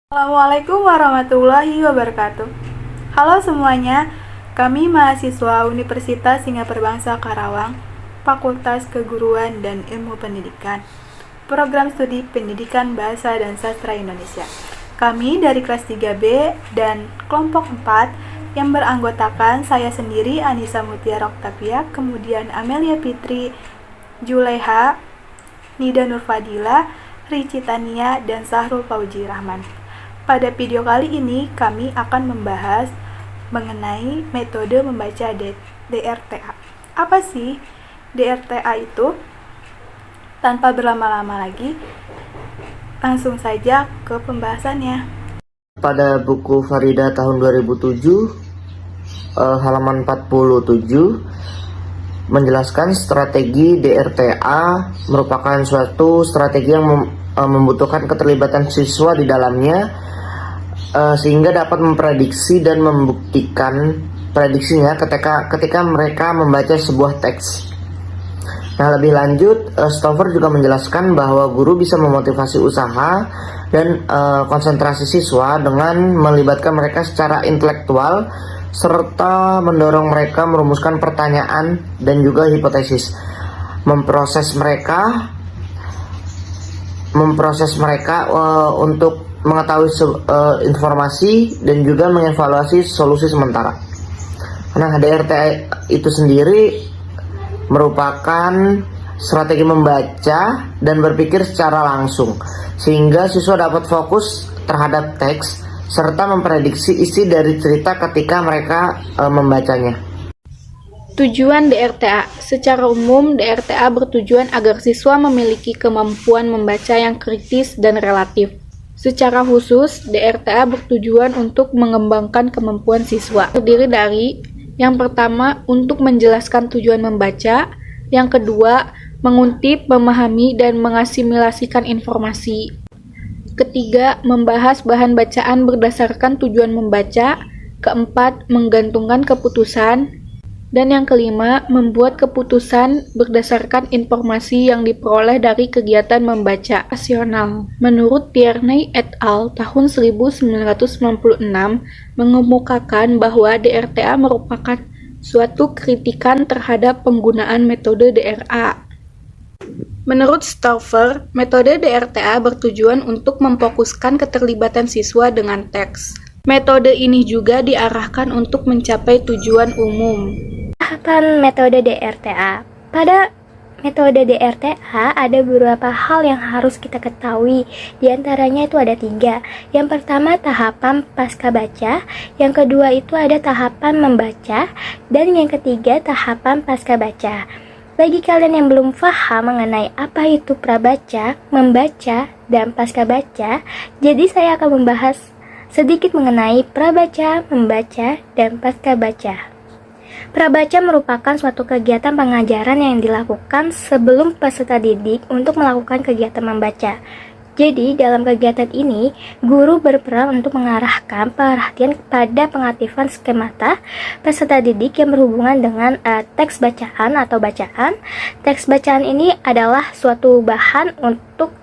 Assalamualaikum warahmatullahi wabarakatuh. Halo semuanya, kami mahasiswa Universitas Singapura Bangsa Karawang, Fakultas Keguruan dan Ilmu Pendidikan, Program Studi Pendidikan Bahasa dan Sastra Indonesia. Kami dari kelas 3B dan kelompok 4 yang beranggotakan saya sendiri Anissa Mutiara Oktavia, kemudian Amelia Fitri, Juleha, Nida Nurfadila, Rici Tania, dan Sahrul Fauzi Rahman. Pada video kali ini kami akan membahas mengenai metode membaca DRTA. Apa sih DRTA itu? Tanpa berlama-lama lagi, langsung saja ke pembahasannya. Pada buku Farida tahun 2007, halaman 47, menjelaskan strategi DRTA merupakan suatu strategi yang membutuhkan keterlibatan siswa di dalamnya, sehingga dapat memprediksi dan membuktikan prediksinya ketika mereka membaca sebuah teks. Nah, lebih lanjut, Stover juga menjelaskan bahwa guru bisa memotivasi usaha dan konsentrasi siswa dengan melibatkan mereka secara intelektual serta mendorong mereka merumuskan pertanyaan dan juga hipotesis, memproses mereka untuk mengetahui informasi dan juga mengevaluasi solusi sementara. Nah, DRTA itu sendiri merupakan strategi membaca dan berpikir secara langsung, sehingga siswa dapat fokus terhadap teks serta memprediksi isi dari cerita ketika mereka membacanya. Tujuan DRTA. Secara umum, DRTA bertujuan agar siswa memiliki kemampuan membaca yang kritis dan relatif. Secara khusus, DRTA bertujuan untuk mengembangkan kemampuan siswa. Terdiri dari, yang pertama, untuk menjelaskan tujuan membaca, yang kedua, menguntip, memahami, dan mengasimilasikan informasi. Ketiga, membahas bahan bacaan berdasarkan tujuan membaca. Keempat, menggantungkan keputusan. Dan yang kelima, membuat keputusan berdasarkan informasi yang diperoleh dari kegiatan membaca rasional. Menurut Tierney et al. Tahun 1996 mengemukakan bahwa DRTA merupakan suatu kritikan terhadap penggunaan metode DRA. Menurut Stover, metode DRTA bertujuan untuk memfokuskan keterlibatan siswa dengan teks. Metode ini juga diarahkan untuk mencapai tujuan umum. Tahapan metode DRTA. Pada metode DRTA ada beberapa hal yang harus kita ketahui. Di antaranya itu ada 3. Yang pertama tahapan pasca baca, yang kedua itu ada tahapan membaca, dan yang ketiga tahapan pasca baca. Bagi kalian yang belum paham mengenai apa itu prabaca, membaca, dan pasca baca, jadi saya akan membahas sedikit mengenai prabaca, membaca, dan pasca baca. Prabaca merupakan suatu kegiatan pengajaran yang dilakukan sebelum peserta didik untuk melakukan kegiatan membaca. Jadi, dalam kegiatan ini, guru berperan untuk mengarahkan perhatian pada pengaktifan skemata peserta didik yang berhubungan dengan teks bacaan atau bacaan. Teks bacaan ini adalah suatu bahan untuk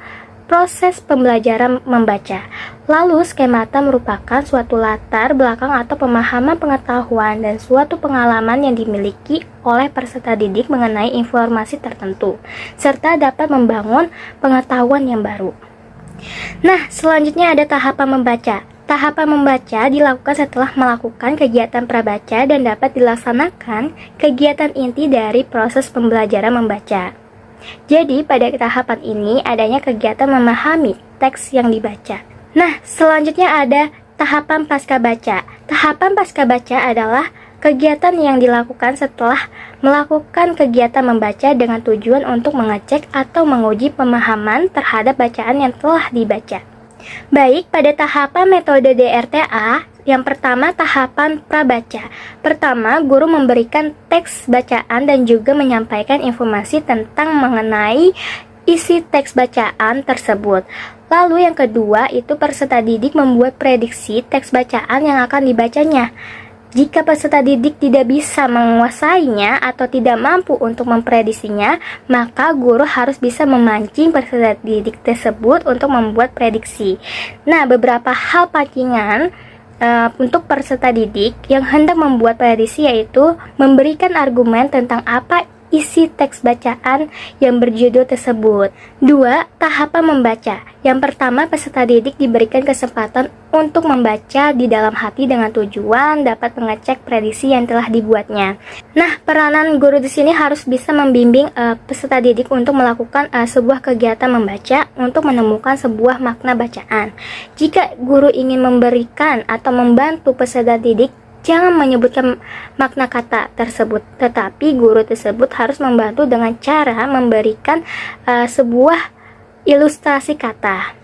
proses pembelajaran membaca. Lalu, skemata merupakan suatu latar belakang atau pemahaman pengetahuan dan suatu pengalaman yang dimiliki oleh peserta didik mengenai informasi tertentu, serta dapat membangun pengetahuan yang baru. Nah, selanjutnya ada tahapan membaca. Tahapan membaca dilakukan setelah melakukan kegiatan prabaca dan dapat dilaksanakan kegiatan inti dari proses pembelajaran membaca. Jadi, pada tahapan ini adanya kegiatan memahami teks yang dibaca. Nah, selanjutnya ada tahapan pasca baca. Tahapan pasca baca adalah kegiatan yang dilakukan setelah melakukan kegiatan membaca dengan tujuan untuk mengecek atau menguji pemahaman terhadap bacaan yang telah dibaca. Baik, pada tahapan metode DRTA, yang pertama tahapan prabaca. Pertama, guru memberikan teks bacaan dan juga menyampaikan informasi tentang mengenai isi teks bacaan tersebut. Lalu yang kedua itu peserta didik membuat prediksi teks bacaan yang akan dibacanya. Jika peserta didik tidak bisa menguasainya atau tidak mampu untuk memprediksinya, maka guru harus bisa memancing peserta didik tersebut untuk membuat prediksi. Nah, beberapa hal pancingan untuk peserta didik yang hendak membuat prediksi yaitu memberikan argumen tentang apa isi teks bacaan yang berjudul tersebut. 2. Tahapan membaca. Yang pertama, peserta didik diberikan kesempatan untuk membaca di dalam hati dengan tujuan dapat mengecek prediksi yang telah dibuatnya. Nah, peranan guru di sini harus bisa membimbing peserta didik untuk melakukan sebuah kegiatan membaca untuk menemukan sebuah makna bacaan. Jika guru ingin memberikan atau membantu peserta didik, jangan menyebutkan makna kata tersebut, tetapi guru tersebut harus membantu dengan cara memberikan sebuah ilustrasi kata.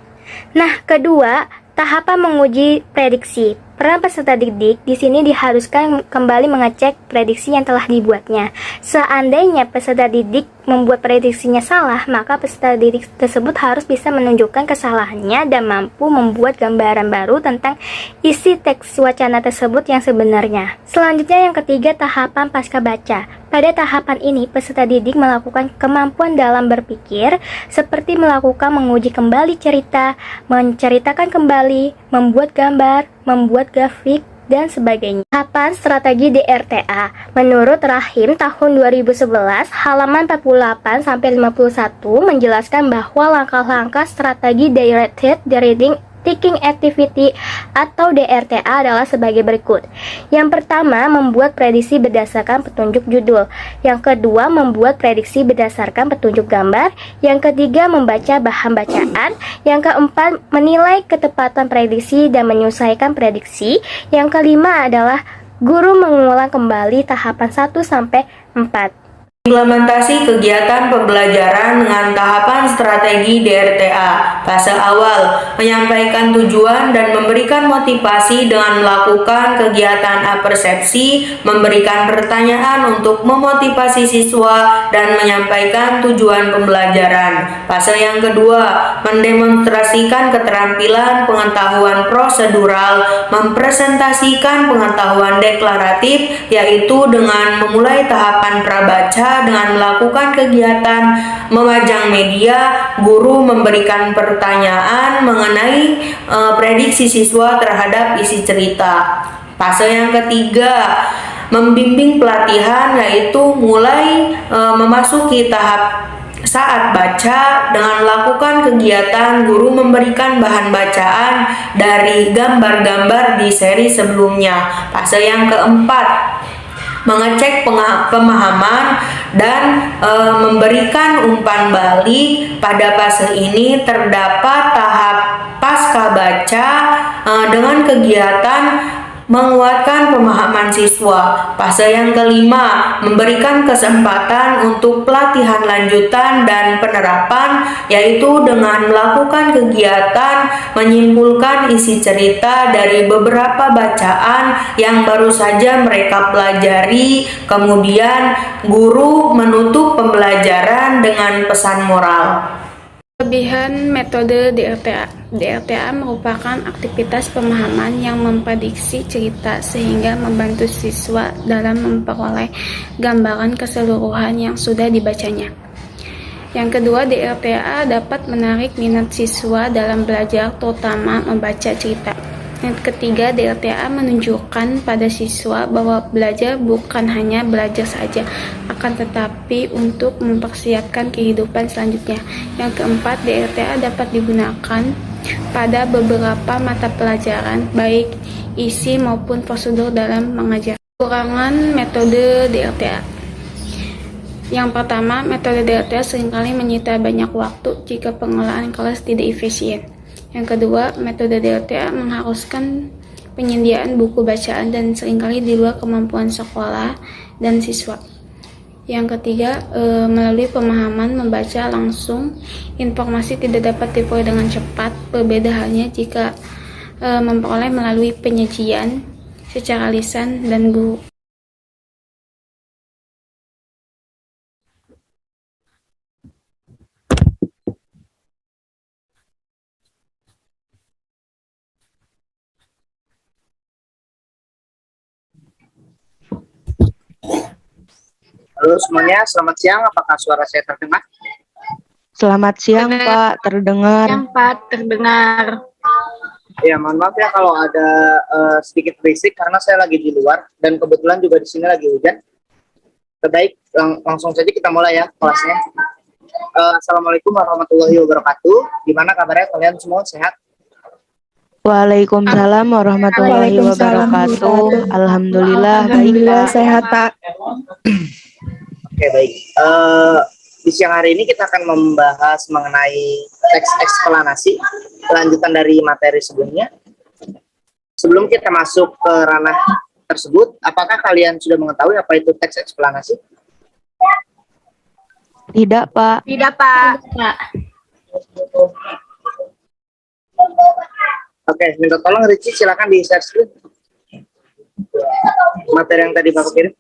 Nah, kedua, tahapan menguji prediksi. Peran peserta didik di sini diharuskan kembali mengecek prediksi yang telah dibuatnya. Seandainya peserta didik membuat prediksinya salah, maka peserta didik tersebut harus bisa menunjukkan kesalahannya dan mampu membuat gambaran baru tentang isi teks wacana tersebut yang sebenarnya. Selanjutnya yang ketiga, tahapan pasca baca. Pada tahapan ini, peserta didik melakukan kemampuan dalam berpikir, seperti melakukan menguji kembali cerita, menceritakan kembali, membuat gambar, membuat grafik, dan sebagainya. Tahapan strategi DRTA. Menurut Rahim tahun 2011, halaman 48-51 menjelaskan bahwa langkah-langkah strategi Directed Reading Thinking Activity atau DRTA adalah sebagai berikut. Yang pertama, membuat prediksi berdasarkan petunjuk judul. Yang kedua, membuat prediksi berdasarkan petunjuk gambar. Yang ketiga, membaca bahan bacaan. Yang keempat, menilai ketepatan prediksi dan menyesuaikan prediksi. Yang kelima adalah guru mengulang kembali tahapan 1 sampai 4. Implementasi kegiatan pembelajaran dengan tahapan strategi DRTA. Fase awal, menyampaikan tujuan dan memberikan motivasi dengan melakukan kegiatan apersepsi, memberikan pertanyaan untuk memotivasi siswa, dan menyampaikan tujuan pembelajaran. Fase yang kedua, mendemonstrasikan keterampilan pengetahuan prosedural, mempresentasikan pengetahuan deklaratif, yaitu dengan memulai tahapan prabaca dengan melakukan kegiatan memajang media. Guru memberikan pertanyaan mengenai prediksi siswa terhadap isi cerita. Fase yang ketiga, membimbing pelatihan, yaitu mulai memasuki tahap saat baca dengan melakukan kegiatan. Guru memberikan bahan bacaan dari gambar-gambar di seri sebelumnya. Fase yang keempat, mengecek pemahaman dan memberikan umpan balik. Pada fase ini terdapat tahap pasca baca dengan kegiatan menguatkan pemahaman siswa. Fase yang kelima, memberikan kesempatan untuk pelatihan lanjutan dan penerapan, yaitu dengan melakukan kegiatan menyimpulkan isi cerita dari beberapa bacaan yang baru saja mereka pelajari. Kemudian guru menutup pembelajaran dengan pesan moral. Kelebihan metode DRTA. DRTA merupakan aktivitas pemahaman yang memprediksi cerita sehingga membantu siswa dalam memperoleh gambaran keseluruhan yang sudah dibacanya. Yang kedua, DRTA dapat menarik minat siswa dalam belajar, terutama membaca cerita. Yang ketiga, DRTA menunjukkan pada siswa bahwa belajar bukan hanya belajar saja, akan tetapi untuk mempersiapkan kehidupan selanjutnya. Yang keempat, DRTA dapat digunakan pada beberapa mata pelajaran, baik isi maupun prosedur dalam mengajar. Kekurangan metode DRTA. Yang pertama, metode DRTA seringkali menyita banyak waktu jika pengelolaan kelas tidak efisien. Yang kedua, metode DRTA mengharuskan penyediaan buku bacaan dan seringkali di luar kemampuan sekolah dan siswa. Yang ketiga, melalui pemahaman membaca langsung, informasi tidak dapat diperoleh dengan cepat. Berbeda halnya jika memperoleh melalui penyajian secara lisan dan guru. Halo semuanya, selamat siang. Apakah suara saya terdengar? Selamat siang, Pak. Terdengar. Yang Pak terdengar. Ya, mohon maaf ya kalau ada sedikit berisik karena saya lagi di luar dan kebetulan juga di sini lagi hujan. Baik, langsung saja kita mulai ya kelasnya. Assalamualaikum warahmatullahi wabarakatuh. Gimana kabarnya kalian semua, sehat? Waalaikumsalam warahmatullahi Waalaikumsalam wabarakatuh. Alhamdulillah, baik, Alhamdulillah Pak. sehat, Pak. Oke, baik. Di siang hari ini kita akan membahas mengenai teks eksplanasi, kelanjutan dari materi sebelumnya. Sebelum kita masuk ke ranah tersebut, apakah kalian sudah mengetahui apa itu teks eksplanasi? Tidak, Pak. Tidak, Pak. Oke, minta tolong Ricci, silakan di share screen materi yang tadi Bapak kirim.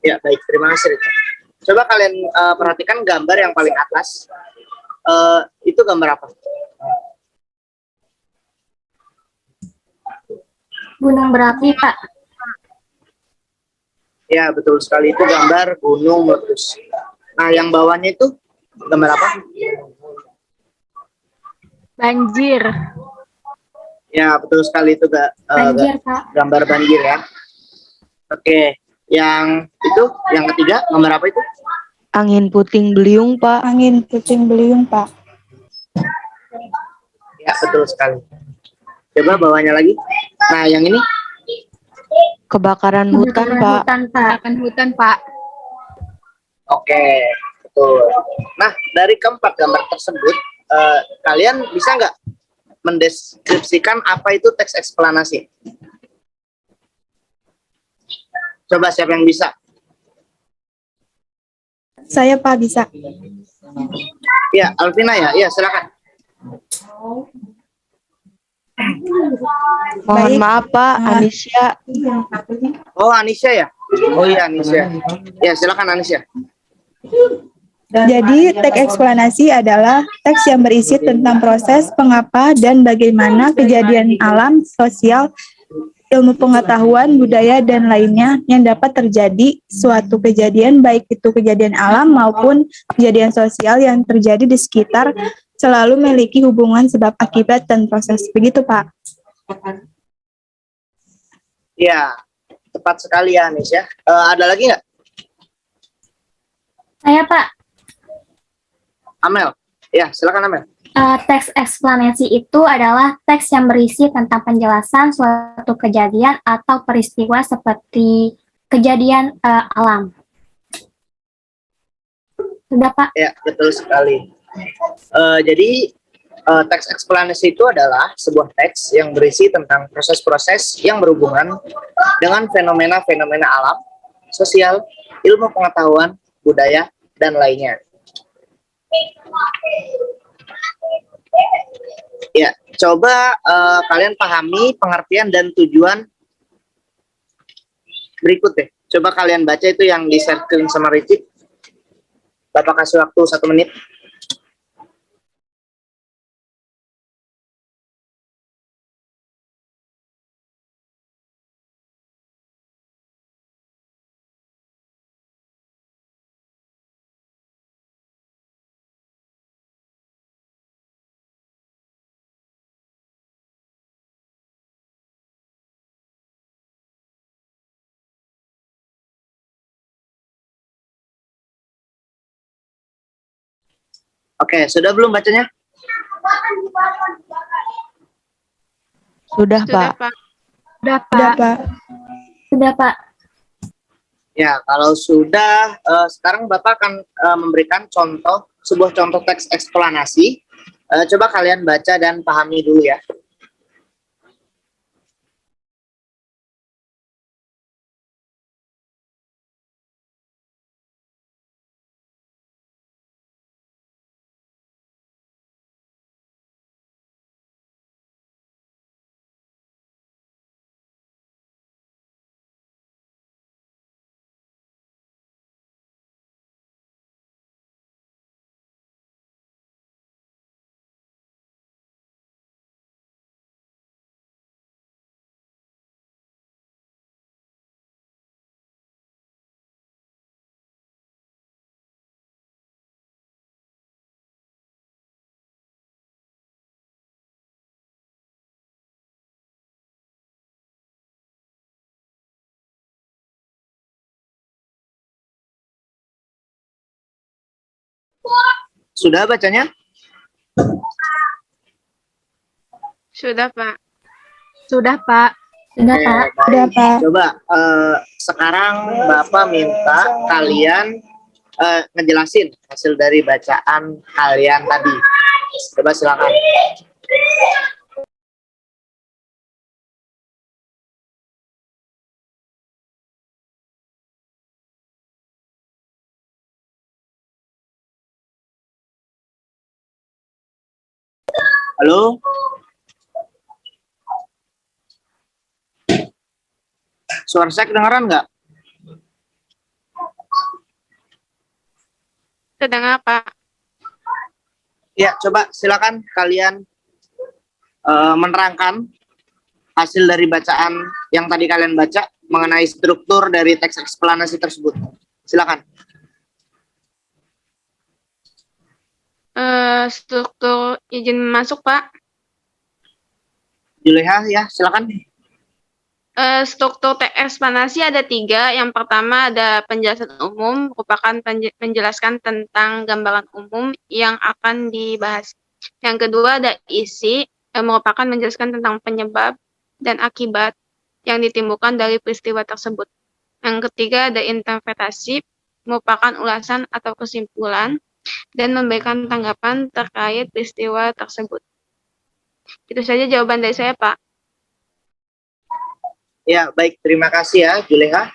Ya, baik. Terima kasih, Ricci. Coba kalian perhatikan gambar yang paling atas. Itu gambar apa? Gunung berapi, Pak. Ya, betul sekali. Itu gambar gunung meletus. Nah, yang bawahnya itu gambar apa? Banjir. Ya, betul sekali. Itu Banjir, Pak. gambar banjir ya. Oke. Yang itu, yang ketiga, gambar apa itu? Angin puting beliung, Pak. Angin puting beliung, Pak. Ya, betul sekali. Coba bawahnya lagi. Nah, yang ini? Kebakaran hutan, Pak. Kebakaran hutan, Pak. Oke, betul. Nah, dari keempat gambar tersebut, kalian bisa nggak mendeskripsikan apa itu teks eksplanasi? Coba siapa yang bisa? Saya, Pak, bisa. Ya, Alvina ya. Ya, silakan. Mohon Baik. maaf, Pak. Anisya. Oh, Anisya ya? Oh iya, Anisya. Ya, silakan Anisya. Jadi, teks eksplanasi adalah teks yang berisi tentang proses, pengapa, dan bagaimana kejadian alam, sosial, ilmu pengetahuan, budaya, dan lainnya yang dapat terjadi suatu kejadian, baik itu kejadian alam maupun kejadian sosial yang terjadi di sekitar, selalu memiliki hubungan sebab akibat dan proses. Begitu, Pak. Ya, tepat sekali ya, Anisya. Ada lagi nggak? Saya, Pak. Amel? Ya, silakan Amel. Teks eksplanasi itu adalah teks yang berisi tentang penjelasan suatu kejadian atau peristiwa seperti kejadian alam. Sudah, Pak? Ya, betul sekali. Jadi, teks eksplanasi itu adalah sebuah teks yang berisi tentang proses-proses yang berhubungan dengan fenomena-fenomena alam, sosial, ilmu pengetahuan, budaya, dan lainnya. Ya, coba kalian pahami pengertian dan tujuan berikut deh. Coba kalian baca itu yang di-share screen sama Ricci. Bapak kasih waktu 1 menit. Oke, sudah belum bacanya? Sudah, Pak. Sudah, Sudah, Pak. Pak. Sudah, Pak. Ya, kalau sudah, sekarang Bapak akan memberikan sebuah contoh teks eksplanasi. Coba kalian baca dan pahami dulu ya. Sudah bacanya? Sudah, Pak. Sudah, Pak. Sudah, Oke, Pak. baik. Sudah, Pak. Coba sekarang Bapak minta kalian ngejelasin hasil dari bacaan kalian tadi. Coba silakan. Halo? Suara saya kedengaran nggak? Terdengar, Pak. Ya, coba silakan kalian menerangkan hasil dari bacaan yang tadi kalian baca mengenai struktur dari teks eksplanasi tersebut. Silakan. Struktur izin masuk, Pak. Juleha, ya, silakan. Struktur teks eksplanasi ada 3. Yang pertama ada penjelasan umum, merupakan menjelaskan tentang gambaran umum yang akan dibahas. Yang kedua ada isi, merupakan menjelaskan tentang penyebab dan akibat yang ditimbulkan dari peristiwa tersebut. Yang ketiga ada interpretasi, merupakan ulasan atau kesimpulan, dan memberikan tanggapan terkait peristiwa tersebut. Itu saja jawaban dari saya, Pak. Ya, baik. Terima kasih ya, Juleha.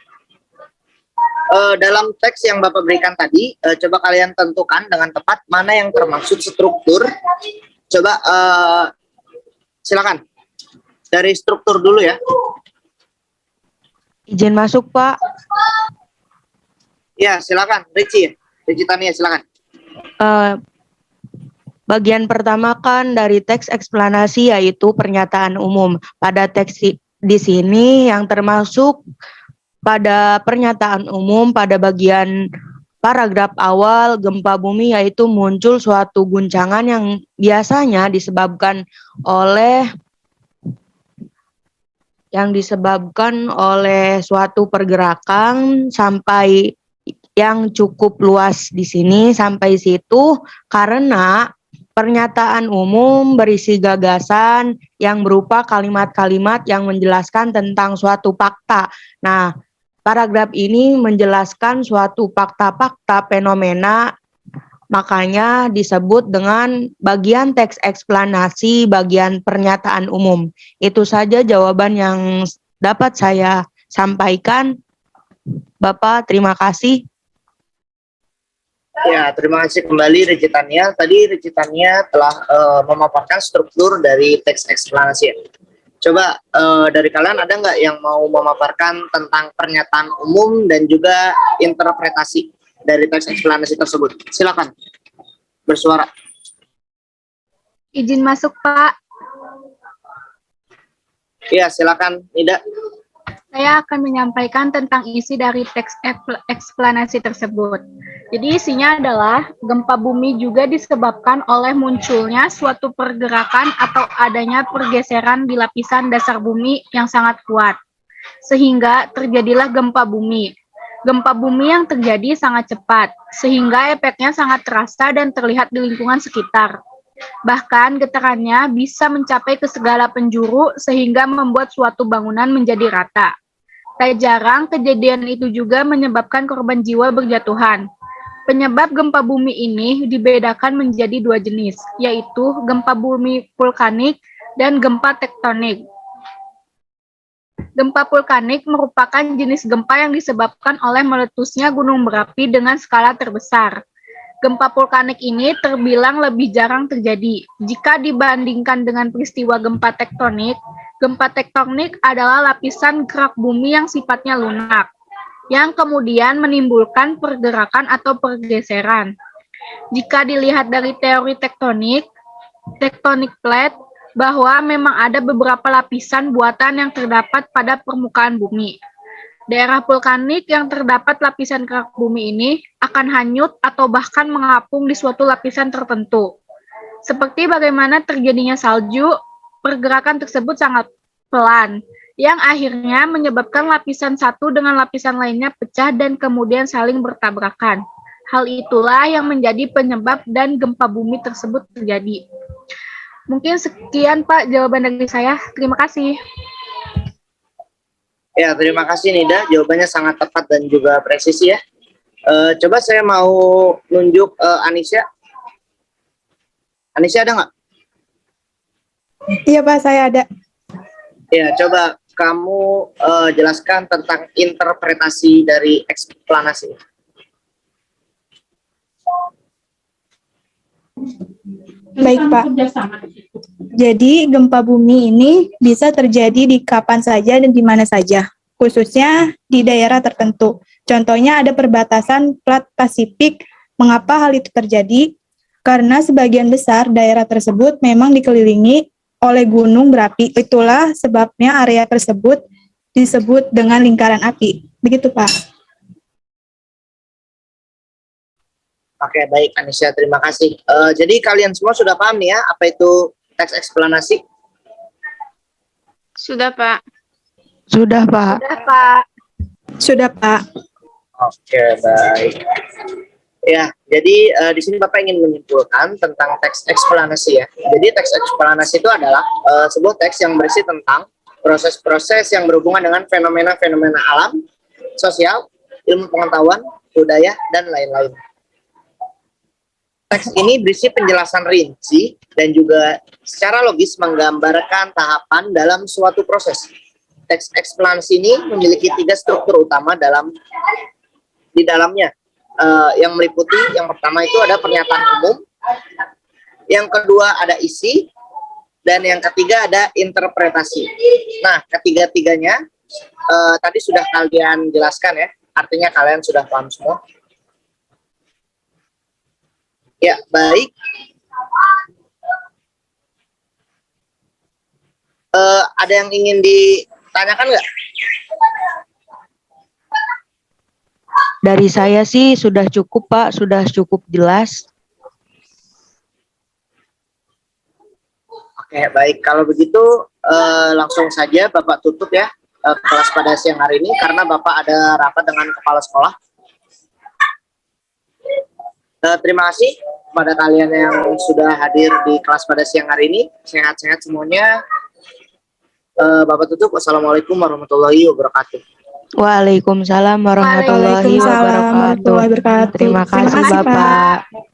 Dalam teks yang Bapak berikan tadi, coba kalian tentukan dengan tepat mana yang termaksud struktur. Coba silakan. Dari struktur dulu ya. Izin masuk, Pak. Ya, silakan. Ricci Tania, silakan. Bagian pertama kan dari teks eksplanasi yaitu pernyataan umum. Pada teks di sini yang termasuk pada pernyataan umum pada bagian paragraf awal gempa bumi yaitu muncul suatu guncangan yang biasanya disebabkan oleh suatu pergerakan sampai yang cukup luas di sini sampai situ karena pernyataan umum berisi gagasan yang berupa kalimat-kalimat yang menjelaskan tentang suatu fakta. Nah, paragraf ini menjelaskan suatu fakta-fakta fenomena, makanya disebut dengan bagian teks eksplanasi, bagian pernyataan umum. Itu saja jawaban yang dapat saya sampaikan. Bapak, terima kasih. Ya, terima kasih kembali Ricci Tania. Tadi Ricci Tania telah memaparkan struktur dari teks eksplanasi. Coba dari kalian ada nggak yang mau memaparkan tentang pernyataan umum dan juga interpretasi dari teks eksplanasi tersebut? Silakan bersuara. Izin masuk, Pak. Ya, silakan Nida. Saya akan menyampaikan tentang isi dari teks eksplanasi tersebut. Jadi isinya adalah gempa bumi juga disebabkan oleh munculnya suatu pergerakan atau adanya pergeseran di lapisan dasar bumi yang sangat kuat. Sehingga terjadilah gempa bumi. Gempa bumi yang terjadi sangat cepat, sehingga efeknya sangat terasa dan terlihat di lingkungan sekitar. Bahkan getarannya bisa mencapai ke segala penjuru sehingga membuat suatu bangunan menjadi rata. Tak jarang kejadian itu juga menyebabkan korban jiwa berjatuhan. Penyebab gempa bumi ini dibedakan menjadi 2 jenis, yaitu gempa bumi vulkanik dan gempa tektonik. Gempa vulkanik merupakan jenis gempa yang disebabkan oleh meletusnya gunung berapi dengan skala terbesar. Gempa vulkanik ini terbilang lebih jarang terjadi. Jika dibandingkan dengan peristiwa gempa tektonik adalah lapisan gerak bumi yang sifatnya lunak, yang kemudian menimbulkan pergerakan atau pergeseran. Jika dilihat dari teori tektonik plate, bahwa memang ada beberapa lapisan buatan yang terdapat pada permukaan bumi. Daerah vulkanik yang terdapat lapisan kerak bumi ini akan hanyut atau bahkan mengapung di suatu lapisan tertentu. Seperti bagaimana terjadinya salju, pergerakan tersebut sangat pelan, yang akhirnya menyebabkan lapisan satu dengan lapisan lainnya pecah dan kemudian saling bertabrakan. Hal itulah yang menjadi penyebab dan gempa bumi tersebut terjadi. Mungkin sekian Pak jawaban dari saya. Terima kasih. Ya, terima kasih Nida. Jawabannya sangat tepat dan juga presisi ya. Coba saya mau nunjuk Anisya. Anisya ada nggak? Iya Pak, saya ada. Ya, coba kamu jelaskan tentang interpretasi dari eksplanasi. Baik Pak. Jadi gempa bumi ini bisa terjadi di kapan saja dan di mana saja, khususnya di daerah tertentu. Contohnya ada perbatasan Plat Pasifik. Mengapa hal itu terjadi? Karena sebagian besar daerah tersebut memang dikelilingi oleh gunung berapi. Itulah sebabnya area tersebut disebut dengan lingkaran api. Begitu Pak. Oke, baik Anisya, terima kasih. Jadi kalian semua sudah paham nih ya, apa itu teks eksplanasi? Sudah Pak. Sudah, Pak. Sudah Pak. Sudah Pak. Oke, baik. Ya, jadi di sini Bapak ingin menyimpulkan tentang teks eksplanasi ya. Jadi teks eksplanasi itu adalah sebuah teks yang berisi tentang proses-proses yang berhubungan dengan fenomena-fenomena alam, sosial, ilmu pengetahuan, budaya, dan lain-lain. Teks ini berisi penjelasan rinci dan juga secara logis menggambarkan tahapan dalam suatu proses. Teks eksplanasi ini memiliki 3 struktur utama di dalamnya, yang meliputi yang pertama itu ada pernyataan umum, yang kedua ada isi, dan yang ketiga ada interpretasi. Nah, ketiga-tiganya tadi sudah kalian jelaskan ya, artinya kalian sudah paham semua. Ya, baik. Ada yang ingin ditanyakan nggak? Dari saya sih sudah cukup, Pak. Sudah cukup jelas. Oke, baik. Kalau begitu langsung saja Bapak tutup ya kelas pada siang hari ini karena Bapak ada rapat dengan kepala sekolah. Terima kasih kepada kalian yang sudah hadir di kelas pada siang hari ini. Sehat-sehat semuanya. Bapak tutup. Wassalamualaikum warahmatullahi wabarakatuh. Waalaikumsalam warahmatullahi Waalaikumsalam warahmatullahi wabarakatuh. Terima kasih, Terima kasih, Pak. Bapak.